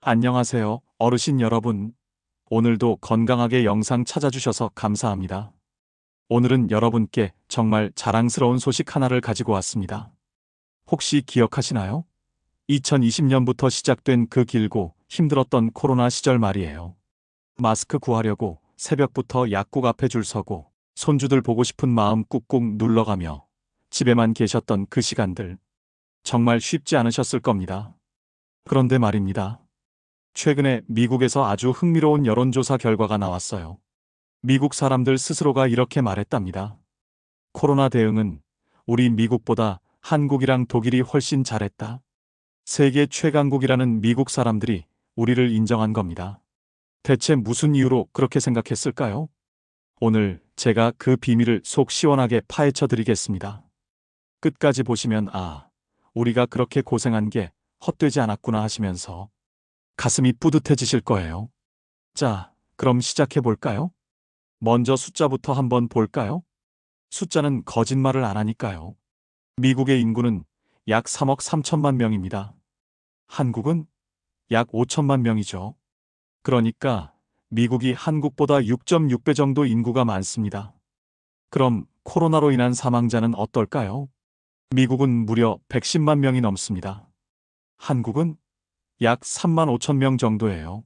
안녕하세요, 어르신 여러분. 오늘도 건강하게 영상 찾아주셔서 감사합니다. 오늘은 여러분께 정말 자랑스러운 소식 하나를 가지고 왔습니다. 혹시 기억하시나요? 2020년부터 시작된 그 길고 힘들었던 코로나 시절 말이에요. 마스크 구하려고 새벽부터 약국 앞에 줄 서고 손주들 보고 싶은 마음 꾹꾹 눌러가며 집에만 계셨던 그 시간들. 정말 쉽지 않으셨을 겁니다. 그런데 말입니다. 최근에 미국에서 아주 흥미로운 여론조사 결과가 나왔어요. 미국 사람들 스스로가 이렇게 말했답니다. 코로나 대응은 우리 미국보다 한국이랑 독일이 훨씬 잘했다. 세계 최강국이라는 미국 사람들이 우리를 인정한 겁니다. 대체 무슨 이유로 그렇게 생각했을까요? 오늘 제가 그 비밀을 속 시원하게 파헤쳐 드리겠습니다. 끝까지 보시면 우리가 그렇게 고생한 게 헛되지 않았구나 하시면서 가슴이 뿌듯해지실 거예요. 자, 그럼 시작해 볼까요? 먼저 숫자부터 한번 볼까요? 숫자는 거짓말을 안 하니까요. 미국의 인구는 약 3억 3천만 명입니다. 한국은 약 5천만 명이죠. 그러니까 미국이 한국보다 6.6배 정도 인구가 많습니다. 그럼 코로나로 인한 사망자는 어떨까요? 미국은 무려 110만 명이 넘습니다. 한국은 약 3만 5천 명 정도예요.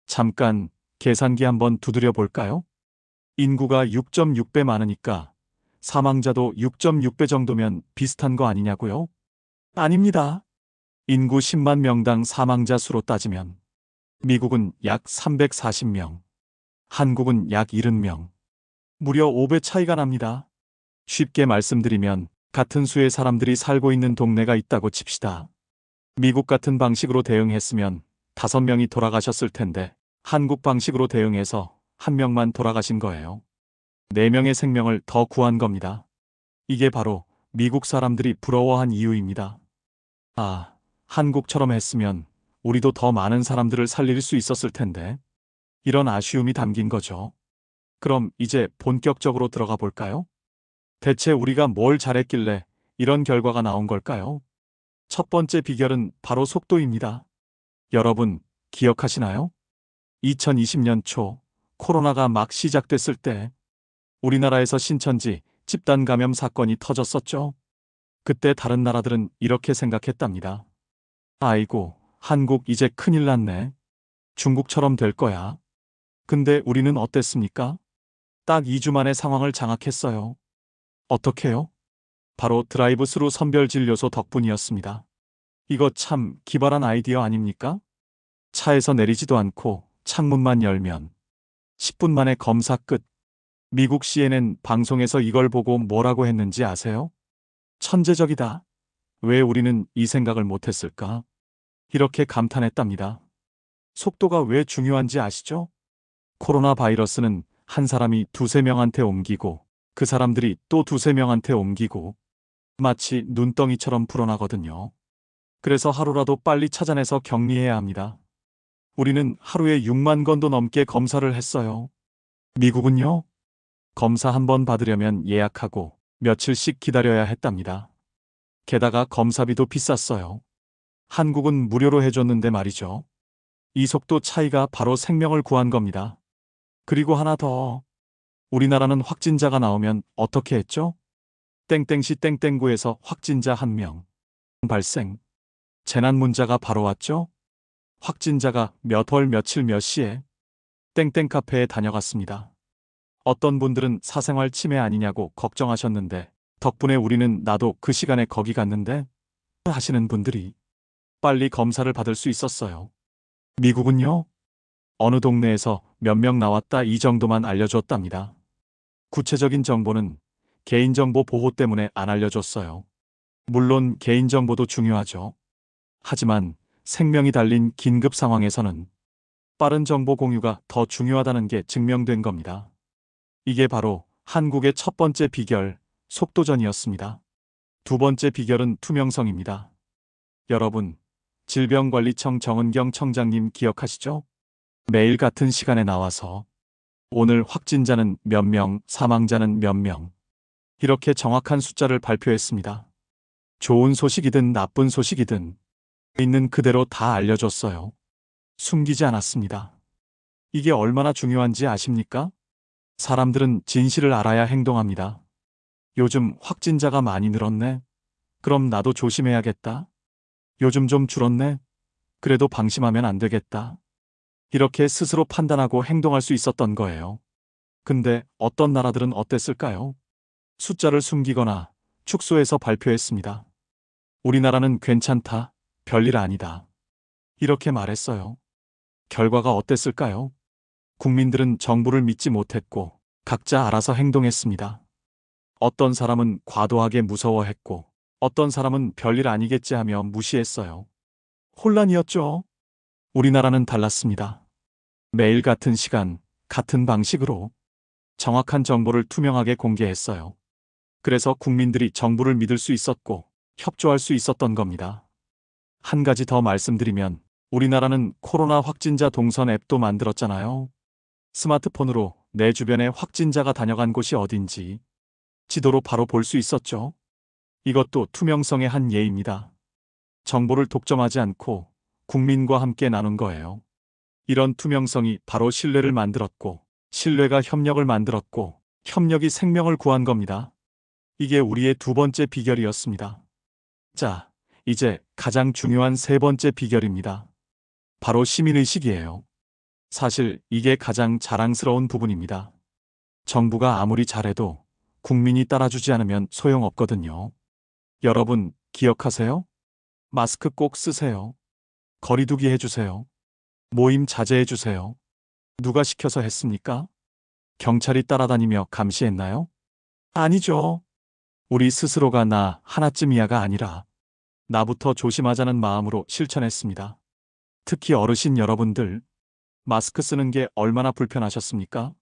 잠깐 계산기 한번 두드려 볼까요? 인구가 6.6배 많으니까 사망자도 6.6배 정도면 비슷한 거 아니냐고요? 아닙니다. 인구 10만 명당 사망자 수로 따지면 미국은 약 340명, 한국은 약 70명. 무려 5배 차이가 납니다. 쉽게 말씀드리면 같은 수의 사람들이 살고 있는 동네가 있다고 칩시다. 미국 같은 방식으로 대응했으면 5명이 돌아가셨을 텐데 한국 방식으로 대응해서 1명만 돌아가신 거예요. 4명의 생명을 더 구한 겁니다. 이게 바로 미국 사람들이 부러워한 이유입니다. 한국처럼 했으면 우리도 더 많은 사람들을 살릴 수 있었을 텐데. 이런 아쉬움이 담긴 거죠. 그럼 이제 본격적으로 들어가 볼까요? 대체 우리가 뭘 잘했길래 이런 결과가 나온 걸까요? 첫 번째 비결은 바로 속도입니다. 여러분, 기억하시나요? 2020년 초 코로나가 막 시작됐을 때 우리나라에서 신천지 집단 감염 사건이 터졌었죠. 그때 다른 나라들은 이렇게 생각했답니다. 아이고, 한국 이제 큰일 났네. 중국처럼 될 거야. 근데 우리는 어땠습니까? 딱 2주 만에 상황을 장악했어요. 어떻게요? 바로 드라이브 스루 선별 진료소 덕분이었습니다. 이거 참 기발한 아이디어 아닙니까? 차에서 내리지도 않고 창문만 열면 10분 만에 검사 끝. 미국 CNN 방송에서 이걸 보고 뭐라고 했는지 아세요? 천재적이다. 왜 우리는 이 생각을 못했을까? 이렇게 감탄했답니다. 속도가 왜 중요한지 아시죠? 코로나 바이러스는 한 사람이 2~3명한테 옮기고 그 사람들이 또 2~3명한테 옮기고 마치 눈덩이처럼 불어나거든요. 그래서 하루라도 빨리 찾아내서 격리해야 합니다. 우리는 하루에 6만 건도 넘게 검사를 했어요. 미국은요? 검사 한 번 받으려면 예약하고 며칠씩 기다려야 했답니다. 게다가 검사비도 비쌌어요. 한국은 무료로 해줬는데 말이죠. 이 속도 차이가 바로 생명을 구한 겁니다. 그리고 하나 더. 우리나라는 확진자가 나오면 어떻게 했죠? 땡땡시 땡땡구에서 확진자 1명 발생. 재난 문자가 바로 왔죠? 확진자가 몇 월 며칠 몇 시에 땡땡 카페에 다녀갔습니다. 어떤 분들은 사생활 침해 아니냐고 걱정하셨는데 덕분에 우리는 나도 그 시간에 거기 갔는데 하시는 분들이 빨리 검사를 받을 수 있었어요. 미국은요? 어느 동네에서 몇 명 나왔다 이 정도만 알려줬답니다. 구체적인 정보는 개인정보 보호 때문에 안 알려줬어요. 물론 개인정보도 중요하죠. 하지만 생명이 달린 긴급 상황에서는 빠른 정보 공유가 더 중요하다는 게 증명된 겁니다. 이게 바로 한국의 첫 번째 비결, 속도전이었습니다. 두 번째 비결은 투명성입니다. 여러분, 질병관리청 정은경 청장님 기억하시죠? 매일 같은 시간에 나와서 오늘 확진자는 몇 명, 사망자는 몇 명. 이렇게 정확한 숫자를 발표했습니다. 좋은 소식이든 나쁜 소식이든 있는 그대로 다 알려줬어요. 숨기지 않았습니다. 이게 얼마나 중요한지 아십니까? 사람들은 진실을 알아야 행동합니다. 요즘 확진자가 많이 늘었네. 그럼 나도 조심해야겠다. 요즘 좀 줄었네. 그래도 방심하면 안 되겠다. 이렇게 스스로 판단하고 행동할 수 있었던 거예요. 근데 어떤 나라들은 어땠을까요? 숫자를 숨기거나 축소해서 발표했습니다. 우리나라는 괜찮다. 별일 아니다. 이렇게 말했어요. 결과가 어땠을까요? 국민들은 정부를 믿지 못했고 각자 알아서 행동했습니다. 어떤 사람은 과도하게 무서워했고 어떤 사람은 별일 아니겠지 하며 무시했어요. 혼란이었죠. 우리나라는 달랐습니다. 매일 같은 시간, 같은 방식으로 정확한 정보를 투명하게 공개했어요. 그래서 국민들이 정부를 믿을 수 있었고 협조할 수 있었던 겁니다. 한 가지 더 말씀드리면 우리나라는 코로나 확진자 동선 앱도 만들었잖아요. 스마트폰으로 내 주변에 확진자가 다녀간 곳이 어딘지 지도로 바로 볼 수 있었죠. 이것도 투명성의 한 예입니다. 정보를 독점하지 않고 국민과 함께 나눈 거예요. 이런 투명성이 바로 신뢰를 만들었고, 신뢰가 협력을 만들었고, 협력이 생명을 구한 겁니다. 이게 우리의 두 번째 비결이었습니다. 자, 이제 가장 중요한 세 번째 비결입니다. 바로 시민의식이에요. 사실 이게 가장 자랑스러운 부분입니다. 정부가 아무리 잘해도 국민이 따라주지 않으면 소용없거든요. 여러분, 기억하세요? 마스크 꼭 쓰세요. 거리 두기 해주세요. 모임 자제해주세요. 누가 시켜서 했습니까? 경찰이 따라다니며 감시했나요? 아니죠. 우리 스스로가 나 하나쯤이야가 아니라 나부터 조심하자는 마음으로 실천했습니다. 특히 어르신 여러분들, 마스크 쓰는 게 얼마나 불편하셨습니까?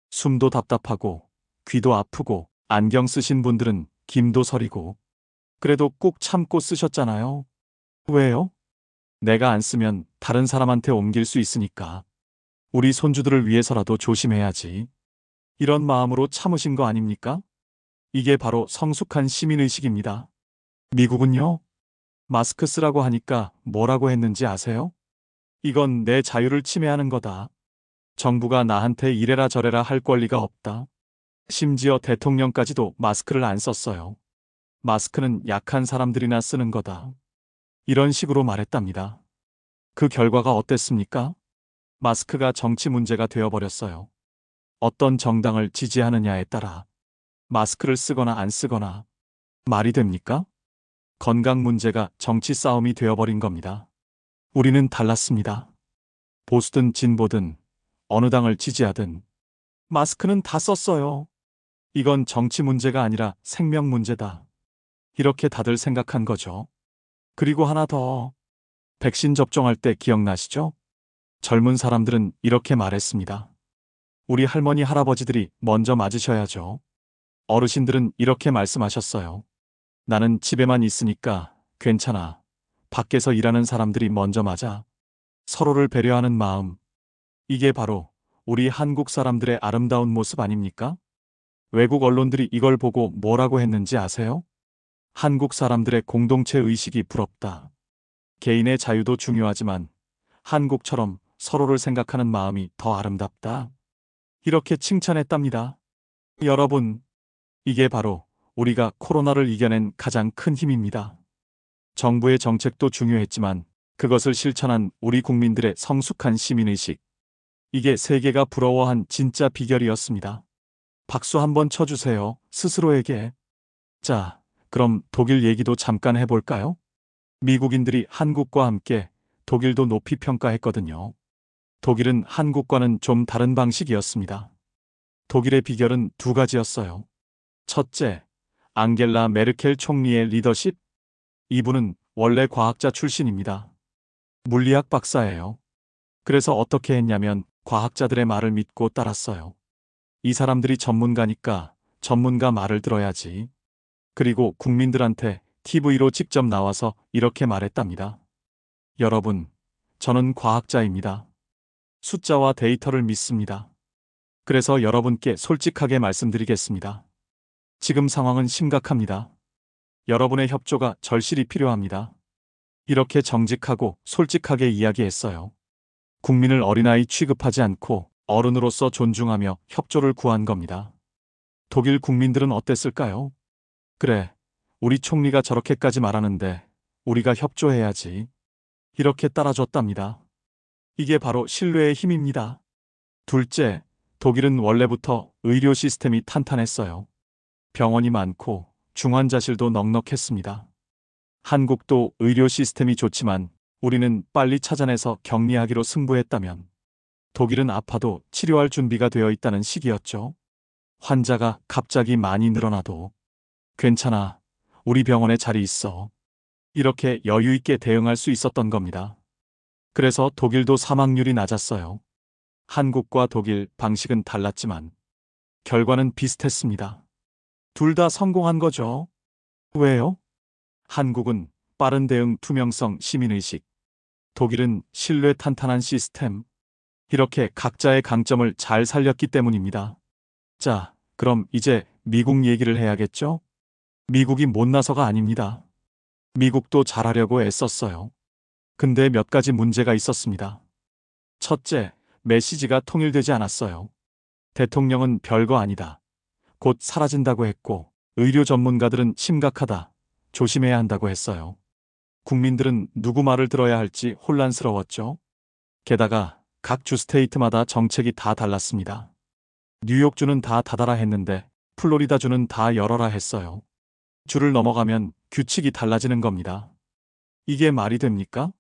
숨도 답답하고, 귀도 아프고, 안경 쓰신 분들은 김도 서리고, 그래도 꼭 참고 쓰셨잖아요. 왜요? 내가 안 쓰면 다른 사람한테 옮길 수 있으니까. 우리 손주들을 위해서라도 조심해야지. 이런 마음으로 참으신 거 아닙니까? 이게 바로 성숙한 시민의식입니다. 미국은요? 마스크 쓰라고 하니까 뭐라고 했는지 아세요? 이건 내 자유를 침해하는 거다. 정부가 나한테 이래라 저래라 할 권리가 없다. 심지어 대통령까지도 마스크를 안 썼어요. 마스크는 약한 사람들이나 쓰는 거다. 이런 식으로 말했답니다. 그 결과가 어땠습니까? 마스크가 정치 문제가 되어버렸어요. 어떤 정당을 지지하느냐에 따라 마스크를 쓰거나 안 쓰거나 말이 됩니까? 건강 문제가 정치 싸움이 되어버린 겁니다. 우리는 달랐습니다. 보수든 진보든 어느 당을 지지하든 마스크는 다 썼어요. 이건 정치 문제가 아니라 생명 문제다. 이렇게 다들 생각한 거죠. 그리고 하나 더. 백신 접종할 때 기억나시죠? 젊은 사람들은 이렇게 말했습니다. 우리 할머니, 할아버지들이 먼저 맞으셔야죠. 어르신들은 이렇게 말씀하셨어요. 나는 집에만 있으니까 괜찮아. 밖에서 일하는 사람들이 먼저 맞아. 서로를 배려하는 마음. 이게 바로 우리 한국 사람들의 아름다운 모습 아닙니까? 외국 언론들이 이걸 보고 뭐라고 했는지 아세요? 한국 사람들의 공동체 의식이 부럽다. 개인의 자유도 중요하지만 한국처럼 서로를 생각하는 마음이 더 아름답다. 이렇게 칭찬했답니다. 여러분, 이게 바로 우리가 코로나를 이겨낸 가장 큰 힘입니다. 정부의 정책도 중요했지만 그것을 실천한 우리 국민들의 성숙한 시민의식. 이게 세계가 부러워한 진짜 비결이었습니다. 박수 한번 쳐주세요, 스스로에게. 자, 그럼 독일 얘기도 잠깐 해볼까요? 미국인들이 한국과 함께 독일도 높이 평가했거든요. 독일은 한국과는 좀 다른 방식이었습니다. 독일의 비결은 두 가지였어요. 첫째, 앙겔라 메르켈 총리의 리더십. 이분은 원래 과학자 출신입니다. 물리학 박사예요. 그래서 어떻게 했냐면 과학자들의 말을 믿고 따랐어요. 이 사람들이 전문가니까 전문가 말을 들어야지. 그리고 국민들한테 TV로 직접 나와서 이렇게 말했답니다. 여러분, 저는 과학자입니다. 숫자와 데이터를 믿습니다. 그래서 여러분께 솔직하게 말씀드리겠습니다. 지금 상황은 심각합니다. 여러분의 협조가 절실히 필요합니다. 이렇게 정직하고 솔직하게 이야기했어요. 국민을 어린아이 취급하지 않고 어른으로서 존중하며 협조를 구한 겁니다. 독일 국민들은 어땠을까요? 그래, 우리 총리가 저렇게까지 말하는데 우리가 협조해야지. 이렇게 따라줬답니다. 이게 바로 신뢰의 힘입니다. 둘째, 독일은 원래부터 의료 시스템이 탄탄했어요. 병원이 많고 중환자실도 넉넉했습니다. 한국도 의료 시스템이 좋지만 우리는 빨리 찾아내서 격리하기로 승부했다면 독일은 아파도 치료할 준비가 되어 있다는 식이었죠. 환자가 갑자기 많이 늘어나도 괜찮아, 우리 병원에 자리 있어. 이렇게 여유 있게 대응할 수 있었던 겁니다. 그래서 독일도 사망률이 낮았어요. 한국과 독일 방식은 달랐지만 결과는 비슷했습니다. 둘 다 성공한 거죠. 왜요? 한국은 빠른 대응, 투명성, 시민의식. 독일은 신뢰, 탄탄한 시스템. 이렇게 각자의 강점을 잘 살렸기 때문입니다. 자, 그럼 이제 미국 얘기를 해야겠죠? 미국이 못나서가 아닙니다. 미국도 잘하려고 애썼어요. 근데 몇 가지 문제가 있었습니다. 첫째, 메시지가 통일되지 않았어요. 대통령은 별거 아니다. 곧 사라진다고 했고, 의료 전문가들은 심각하다. 조심해야 한다고 했어요. 국민들은 누구 말을 들어야 할지 혼란스러웠죠. 게다가 각 주 스테이트마다 정책이 다 달랐습니다. 뉴욕주는 다 닫아라 했는데 플로리다주는 다 열어라 했어요. 주를 넘어가면 규칙이 달라지는 겁니다. 이게 말이 됩니까?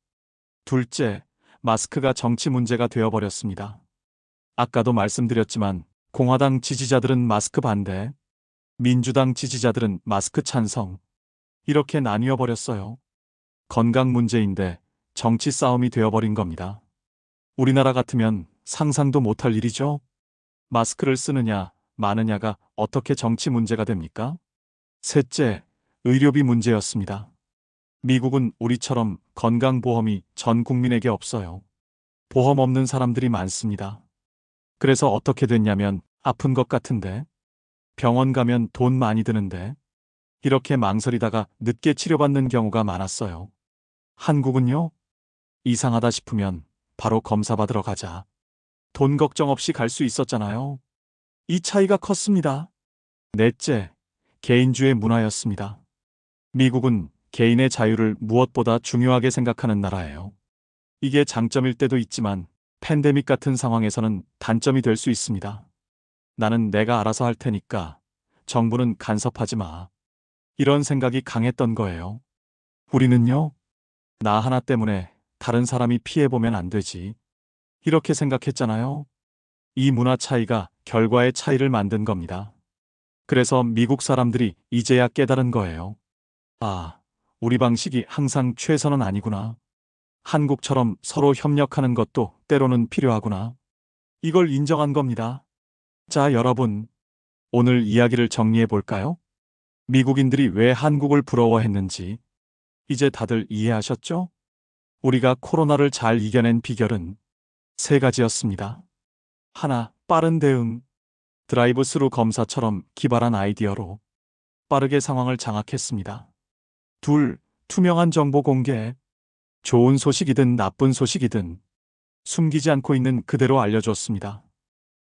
둘째, 마스크가 정치 문제가 되어버렸습니다. 아까도 말씀드렸지만 공화당 지지자들은 마스크 반대, 민주당 지지자들은 마스크 찬성. 이렇게 나뉘어 버렸어요. 건강 문제인데 정치 싸움이 되어버린 겁니다. 우리나라 같으면 상상도 못할 일이죠. 마스크를 쓰느냐, 마느냐가 어떻게 정치 문제가 됩니까? 셋째, 의료비 문제였습니다. 미국은 우리처럼 건강보험이 전 국민에게 없어요. 보험 없는 사람들이 많습니다. 그래서 어떻게 됐냐면 아픈 것 같은데, 병원 가면 돈 많이 드는데, 이렇게 망설이다가 늦게 치료받는 경우가 많았어요. 한국은요? 이상하다 싶으면 바로 검사 받으러 가자. 돈 걱정 없이 갈 수 있었잖아요. 이 차이가 컸습니다. 넷째, 개인주의 문화였습니다. 미국은 개인의 자유를 무엇보다 중요하게 생각하는 나라예요. 이게 장점일 때도 있지만 팬데믹 같은 상황에서는 단점이 될 수 있습니다. 나는 내가 알아서 할 테니까 정부는 간섭하지 마. 이런 생각이 강했던 거예요. 우리는요, 나 하나 때문에 다른 사람이 피해보면 안 되지. 이렇게 생각했잖아요. 이 문화 차이가 결과의 차이를 만든 겁니다. 그래서 미국 사람들이 이제야 깨달은 거예요. 아, 우리 방식이 항상 최선은 아니구나. 한국처럼 서로 협력하는 것도 때로는 필요하구나. 이걸 인정한 겁니다. 자, 여러분, 오늘 이야기를 정리해 볼까요? 미국인들이 왜 한국을 부러워했는지 이제 다들 이해하셨죠? 우리가 코로나를 잘 이겨낸 비결은 세 가지였습니다. 하나, 빠른 대응. 드라이브 스루 검사처럼 기발한 아이디어로 빠르게 상황을 장악했습니다. 둘, 투명한 정보 공개. 좋은 소식이든 나쁜 소식이든 숨기지 않고 있는 그대로 알려줬습니다.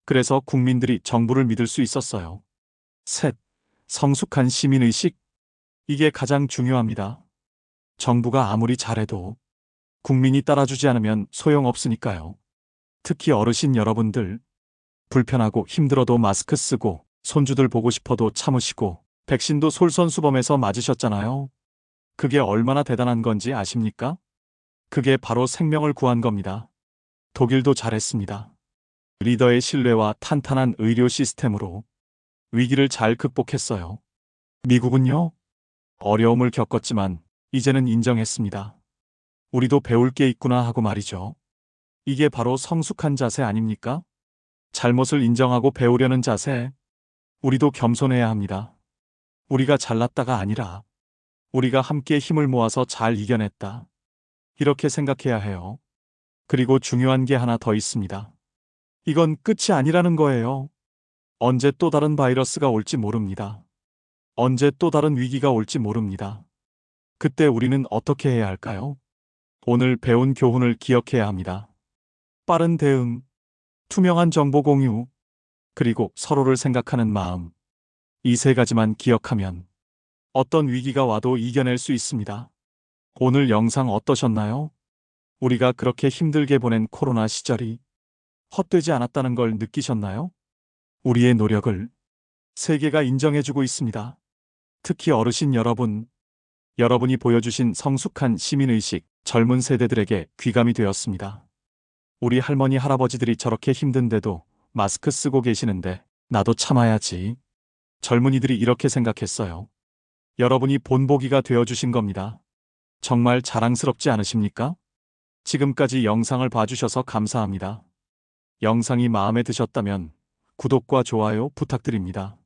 그래서 국민들이 정부를 믿을 수 있었어요. 셋, 성숙한 시민의식. 이게 가장 중요합니다. 정부가 아무리 잘해도 국민이 따라주지 않으면 소용없으니까요. 특히 어르신 여러분들, 불편하고 힘들어도 마스크 쓰고 손주들 보고 싶어도 참으시고 백신도 솔선수범해서 맞으셨잖아요. 그게 얼마나 대단한 건지 아십니까? 그게 바로 생명을 구한 겁니다. 독일도 잘했습니다. 리더의 신뢰와 탄탄한 의료 시스템으로 위기를 잘 극복했어요. 미국은요? 어려움을 겪었지만 이제는 인정했습니다. 우리도 배울 게 있구나 하고 말이죠. 이게 바로 성숙한 자세 아닙니까? 잘못을 인정하고 배우려는 자세. 우리도 겸손해야 합니다. 우리가 잘났다가 아니라 우리가 함께 힘을 모아서 잘 이겨냈다. 이렇게 생각해야 해요. 그리고 중요한 게 하나 더 있습니다. 이건 끝이 아니라는 거예요. 언제 또 다른 바이러스가 올지 모릅니다. 언제 또 다른 위기가 올지 모릅니다. 그때 우리는 어떻게 해야 할까요? 오늘 배운 교훈을 기억해야 합니다. 빠른 대응, 투명한 정보 공유, 그리고 서로를 생각하는 마음. 이 세 가지만 기억하면 어떤 위기가 와도 이겨낼 수 있습니다. 오늘 영상 어떠셨나요? 우리가 그렇게 힘들게 보낸 코로나 시절이 헛되지 않았다는 걸 느끼셨나요? 우리의 노력을 세계가 인정해주고 있습니다. 특히 어르신 여러분, 여러분이 보여주신 성숙한 시민의식, 젊은 세대들에게 귀감이 되었습니다. 우리 할머니, 할아버지들이 저렇게 힘든데도 마스크 쓰고 계시는데 나도 참아야지. 젊은이들이 이렇게 생각했어요. 여러분이 본보기가 되어주신 겁니다. 정말 자랑스럽지 않으십니까? 지금까지 영상을 봐주셔서 감사합니다. 영상이 마음에 드셨다면 구독과 좋아요 부탁드립니다.